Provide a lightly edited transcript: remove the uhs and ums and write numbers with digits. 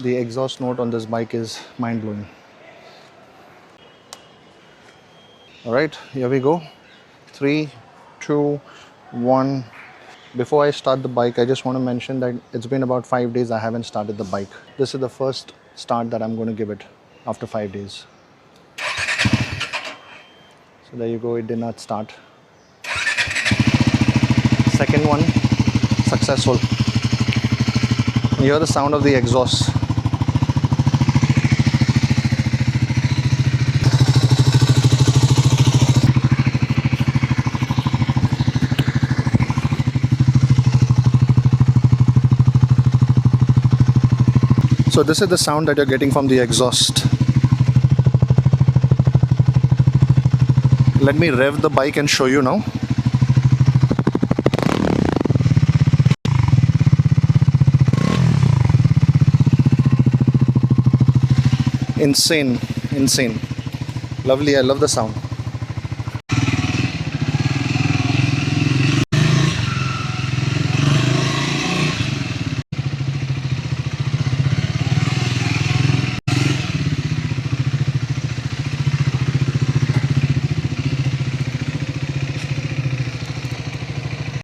The exhaust note on this bike is mind-blowing. Alright, here we go. 3, 2, 1. Before I start the bike, I just want to mention that it's been about 5 days I haven't started the bike. This is the first start that I'm going to give it after 5 days. So there you go, it did not start. Second one, successful. You hear the sound of the exhaust. So this is the sound that you're getting from the exhaust. Let me rev the bike and show you now. Insane. Lovely, I love the sound.